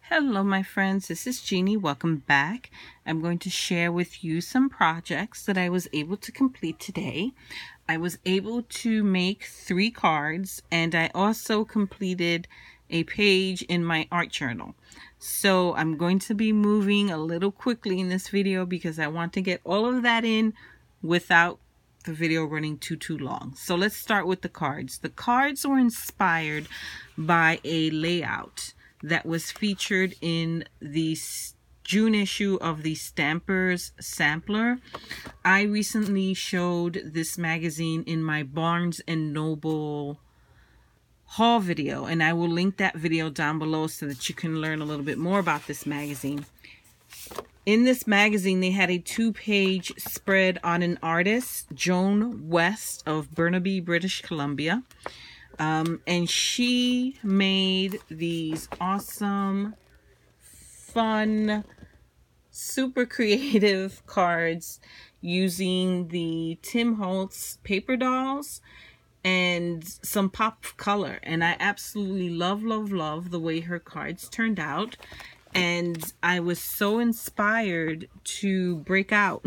Hello my friends, this is Jeannie. Welcome back. I'm going to share with you some projects that I was able to complete today. I was able to make 3 cards, and I also completed a page in my art journal. So I'm going to be moving a little quickly in this video because I want to get all of that in without the video running too long. So let's start with the cards. The cards were inspired by a layout that was featured in the June issue of the Stampers Sampler. I recently showed this magazine in my Barnes & Noble haul video, and I will link that video down below so that you can learn a little bit more about this magazine. In this magazine, they had a 2-page spread on an artist, Joan West of Burnaby, British Columbia. And she made these awesome, fun, super creative cards using the Tim Holtz paper dolls and some pop of color. And I absolutely love the way her cards turned out. And I was so inspired to break out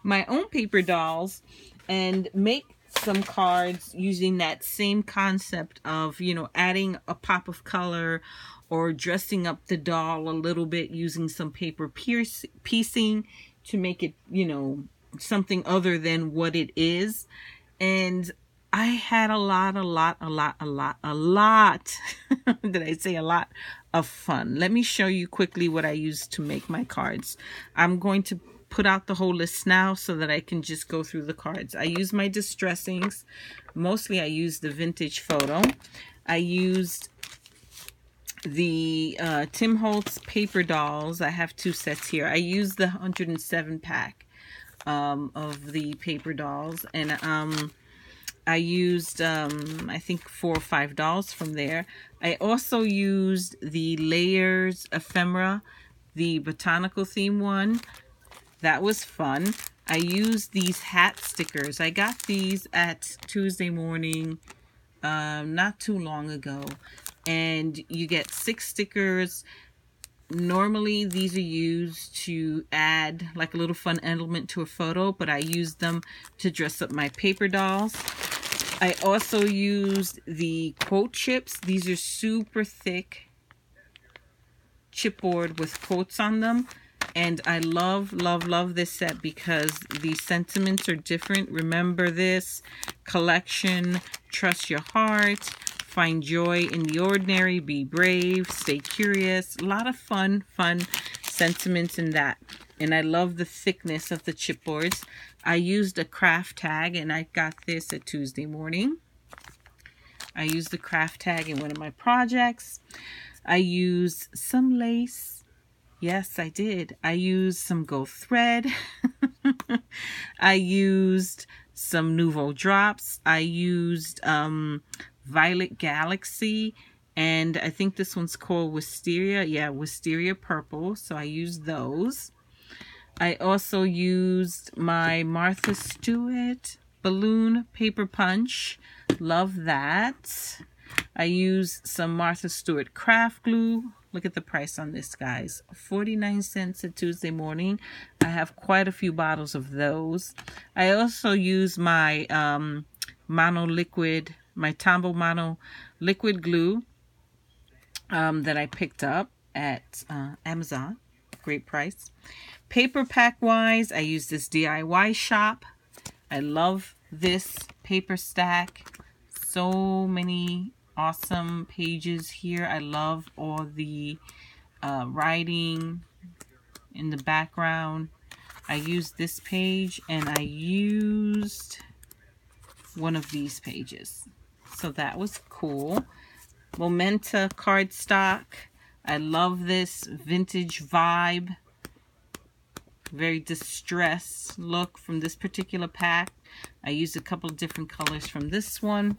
my own paper dolls and make some cards using that same concept of, adding a pop of color or dressing up the doll a little bit using some paper piecing to make it, something other than what it is. And I had a lot did I say a lot of fun. Let me show you quickly what I used to make my cards. I'm going to put out the whole list now so that I can just go through the cards. I used my distressings. Mostly I used the vintage photo. I used the Tim Holtz paper dolls. I have 2 sets here. I used the 107 pack of the paper dolls, and I used I think 4 or 5 dolls from there. I also used the Layers ephemera, the botanical theme one. That was fun. I used these hat stickers. I got these at Tuesday Morning not too long ago. And you get 6 stickers. Normally these are used to add like a little fun element to a photo, but I used them to dress up my paper dolls. I also used the quote chips. These are super thick chipboard with quotes on them. And I love this set because the sentiments are different. Remember this, collection, trust your heart, find joy in the ordinary, be brave, stay curious. A lot of fun sentiments in that. And I love the thickness of the chipboards. I used a craft tag, and I got this at Tuesday Morning. I used the craft tag in one of my projects. I used some lace. Yes, I did. I used some gold thread. I used some Nouveau drops. I used Violet Galaxy, and I think this one's called Wisteria. Yeah, Wisteria Purple. So I used those. I also used my Martha Stewart balloon paper punch. Love that. I used some Martha Stewart craft glue. Look at the price on this, guys. 49 cents at Tuesday Morning. I have quite a few bottles of those. I also use my Tombow Mono liquid glue that I picked up at Amazon. Great price. Paper pack wise, I use this DIY shop. I love this paper stack. So many awesome pages here. I love all the writing in the background. I used this page, and I used one of these pages. So that was cool. Momenta cardstock. I love this vintage vibe. Very distressed look from this particular pack. I used a couple of different colors from this one.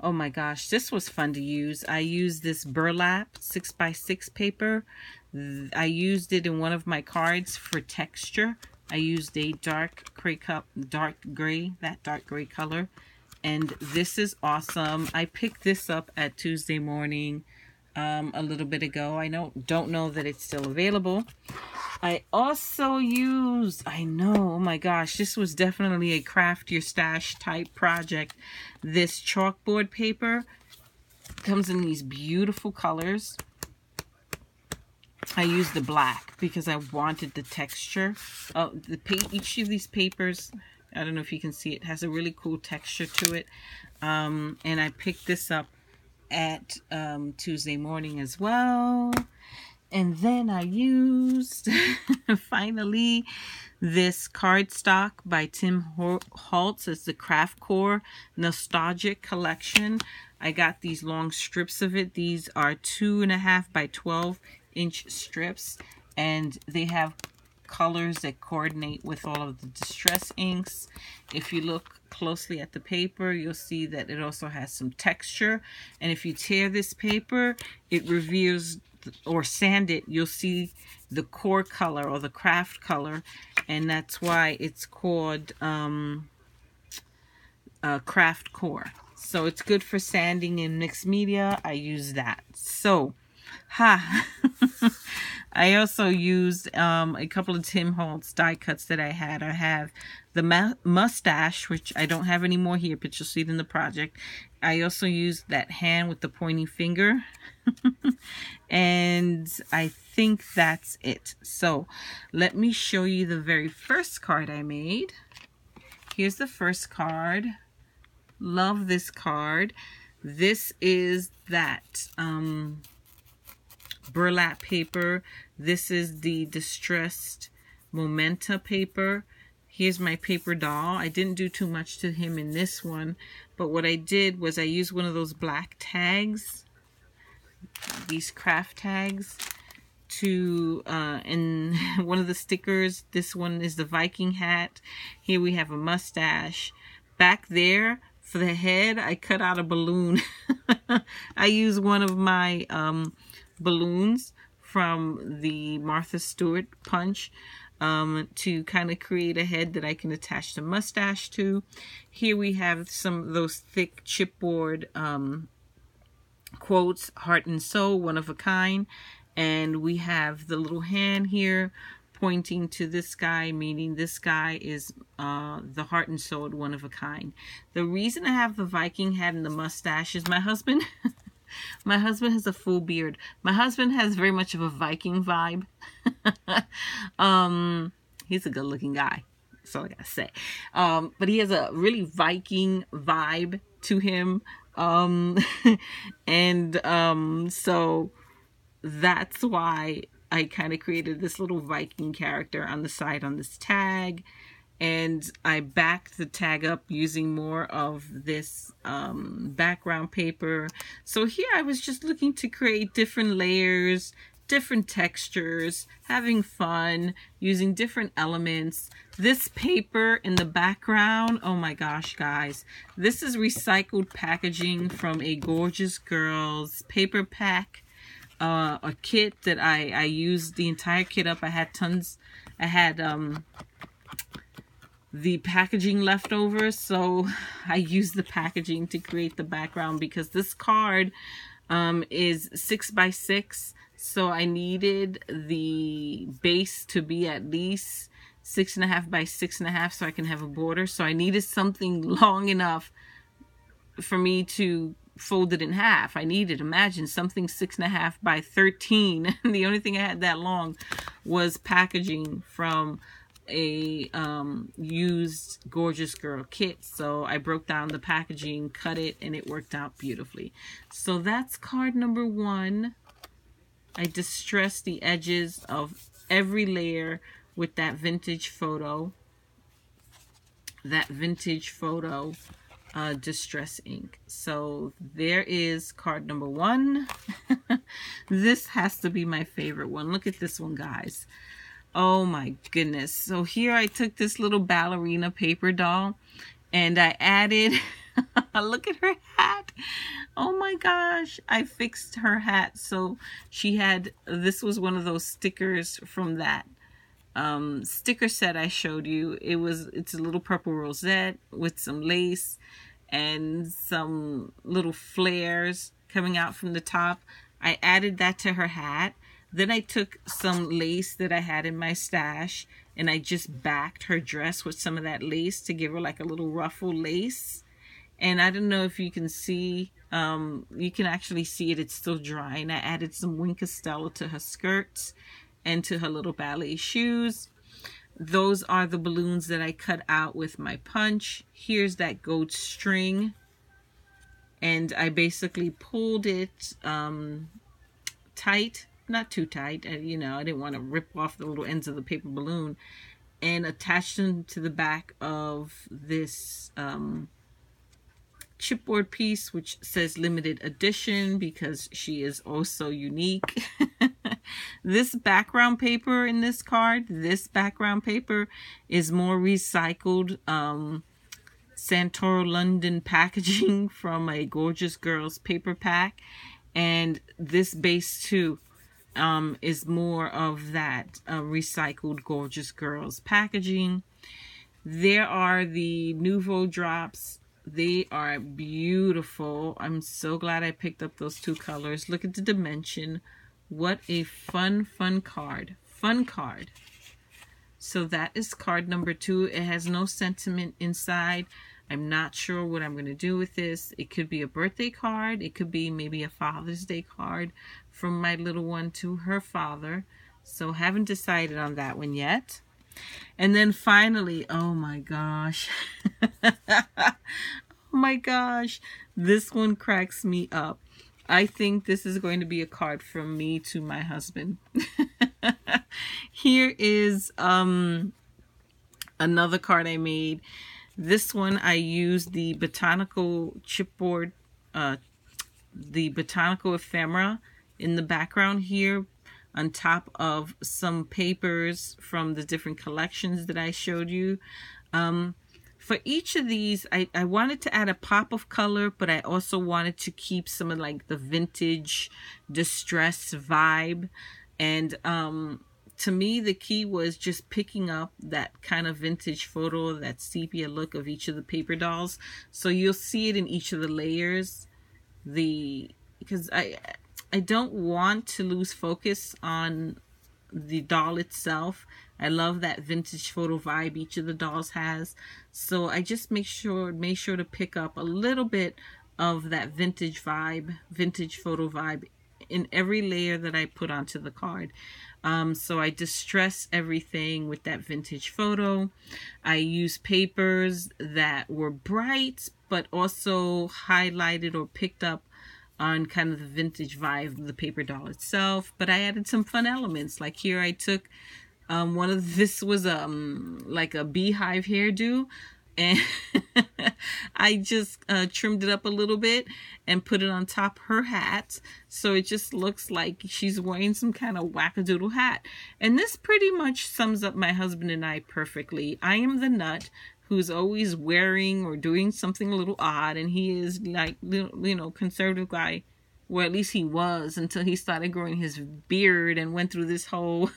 Oh my gosh, this was fun to use. I used this burlap 6x6 paper. I used it in one of my cards for texture. I used a dark gray color. And this is awesome. I picked this up at Tuesday Morning. a little bit ago. I don't know that it's still available. I also used, I know, oh my gosh, this was definitely a craft your stash type project. This chalkboard paper comes in these beautiful colors. I used the black because I wanted the texture. Each of these papers, I don't know if you can see it, has a really cool texture to it. And I picked this up at Tuesday morning as well. And then I used, finally, this cardstock by Tim Holtz. It's the Craft Core Nostalgic Collection. I got these long strips of it. These are 2.5 by 12-inch strips. And they have colors that coordinate with all of the distress inks. If you look closely at the paper, you'll see that it also has some texture. And if you tear this paper, it reveals, or sand it, you'll see the core color or the craft color, and that's why it's called Craft Core. So it's good for sanding in mixed media. I use that. So, I also used a couple of Tim Holtz die cuts that I had. I have the mustache, which I don't have anymore here, but you'll see it in the project. I also used that hand with the pointy finger. And I think that's it. So let me show you the very first card I made. Here's the first card. Love this card. This is that burlap paper. This is the distressed Momenta paper. Here's my paper doll. I didn't do too much to him in this one, but what I did was I used one of those black tags, these craft tags, to and one of the stickers. This one is the Viking hat. Here we have a mustache. Back there for the head, I cut out a balloon. I used one of my balloons from the Martha Stewart punch to kind of create a head that I can attach the mustache to. Here we have some of those thick chipboard quotes, heart and soul, one of a kind. And we have the little hand here pointing to this guy, meaning this guy is the heart and soul, one of a kind. The reason I have the Viking hat and the mustache is my husband my husband has a full beard. My husband has very much of a Viking vibe. He's a good looking guy, that's all I gotta say. But he has a really Viking vibe to him. So that's why I kind of created this little Viking character on the side on this tag. And I backed the tag up using more of this background paper. So here I was just looking to create different layers, different textures, having fun, using different elements. This paper in the background, oh my gosh, guys. This is recycled packaging from a Gorgeous Girls paper pack. A kit that I used the entire kit up. I had tons. I had the packaging left over, so I used the packaging to create the background because this card is 6 by 6, so I needed the base to be at least 6.5 by 6.5 so I can have a border. So I needed something long enough for me to fold it in half. I needed, imagine, something 6.5 by 13. The only thing I had that long was packaging from a used Gorgeous Girl kit. So I broke down the packaging, cut it, and it worked out beautifully. So that's card number 1. I distressed the edges of every layer with that vintage photo. Distress ink. So there is card number 1. This has to be my favorite one. Look at this one, guys. Oh my goodness. So here I took this little ballerina paper doll and I added look at her hat. Oh my gosh, I fixed her hat. So she had, this was one of those stickers from that sticker set I showed you. It's a little purple rosette with some lace and some little flares coming out from the top. I added that to her hat. Then I took some lace that I had in my stash and I just backed her dress with some of that lace to give her like a little ruffle lace. And I don't know if you can see, you can actually see it, it's still dry. And I added some wing Costello to her skirts and to her little ballet shoes. Those are the balloons that I cut out with my punch. Here's that gold string. And I basically pulled it tight, not too tight. You know, I didn't want to rip off the little ends of the paper balloon, and attached them to the back of this chipboard piece, which says limited edition because she is also unique. This background paper in this card, this background paper is more recycled Santoro London packaging from a Gorgeous Girls paper pack, and this base too is more of that recycled Gorgeous Girls packaging. There are the Nouveau drops. They are beautiful. I'm so glad I picked up those two colors. Look at the dimension. What a fun card. Fun card. So that is card number 2. It has no sentiment inside. I'm not sure what I'm going to do with this. It could be a birthday card. It could be maybe a Father's Day card from my little one to her father. So haven't decided on that one yet. And then finally, oh my gosh. Oh my gosh. This one cracks me up. I think this is going to be a card from me to my husband. Here is another card I made. This one I used the botanical chipboard, the botanical ephemera in the background here, on top of some papers from the different collections that I showed you. For each of these, I wanted to add a pop of color, but I also wanted to keep some of like the vintage distress vibe. And to me, the key was just picking up that kind of vintage photo, that sepia look of each of the paper dolls. So you'll see it in each of the layers. Because I don't want to lose focus on the doll itself. I love that vintage photo vibe each of the dolls has. So I just made sure to pick up a little bit of that vintage vibe, vintage photo vibe in every layer that I put onto the card. So I distress everything with that vintage photo. I use papers that were bright, but also highlighted or picked up on kind of the vintage vibe of the paper doll itself. But I added some fun elements. Like here I took this was like a beehive hairdo, and I just trimmed it up a little bit and put it on top her hat, so it just looks like she's wearing some kind of wackadoodle hat. And this pretty much sums up my husband and I perfectly. I am the nut who's always wearing or doing something a little odd, and he is like, you know, conservative guy. Well, at least he was, until he started growing his beard and went through this whole,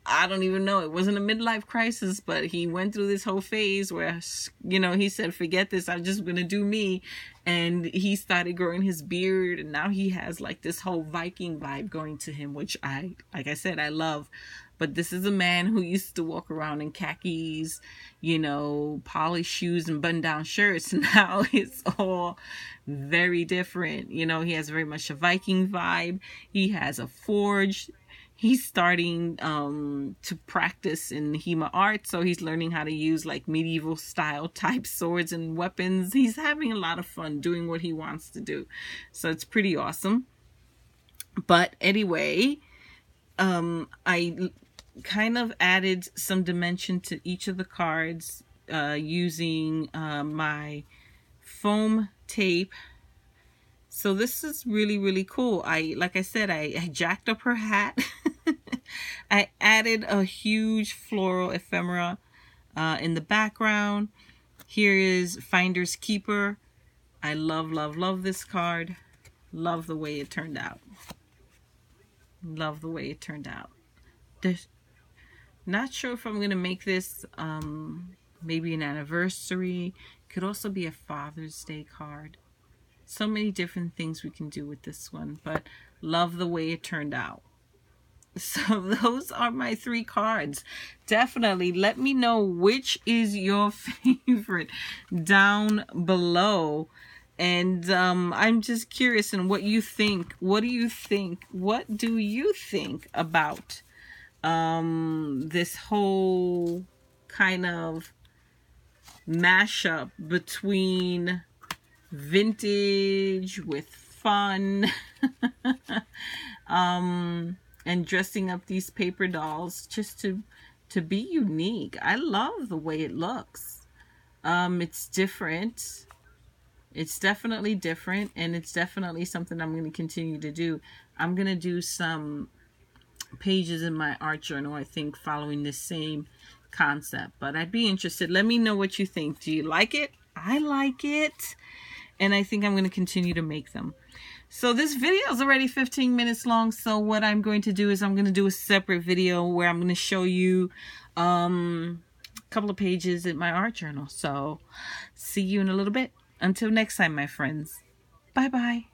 I don't even know, it wasn't a midlife crisis, but he went through this whole phase where, you know, he said, forget this, I'm just going to do me. And he started growing his beard, and now he has like this whole Viking vibe going to him, which like I said, I love. But this is a man who used to walk around in khakis, you know, polished shoes and button-down shirts. Now it's all very different. You know, he has very much a Viking vibe. He has a forge. He's starting to practice in HEMA art, so he's learning how to use like medieval style type swords and weapons. He's having a lot of fun doing what he wants to do. So it's pretty awesome. But anyway, I kind of added some dimension to each of the cards using my foam tape. So this is really cool. Like I said, I jacked up her hat. I added a huge floral ephemera in the background. Here is Finders Keeper. I love this card. Love the way it turned out. Love the way it turned out. Not sure if I'm going to make this maybe an anniversary. Could also be a Father's Day card. So many different things we can do with this one, but love the way it turned out. So those are my 3 cards. Definitely let me know which is your favorite down below. And I'm just curious in what you think. What do you think? What do you think about this whole kind of mashup between vintage with fun and dressing up these paper dolls just to be unique. I love the way it looks. It's different. It's definitely different, and it's definitely something I'm going to continue to do. I'm going to do some pages in my art journal, I think, following this same concept. But I'd be interested. Let me know what you think. Do you like it? I like it. And I think I'm going to continue to make them. So this video is already 15 minutes long. So what I'm going to do is I'm going to do a separate video where I'm going to show you a couple of pages in my art journal. So see you in a little bit. Until next time, my friends. Bye-bye.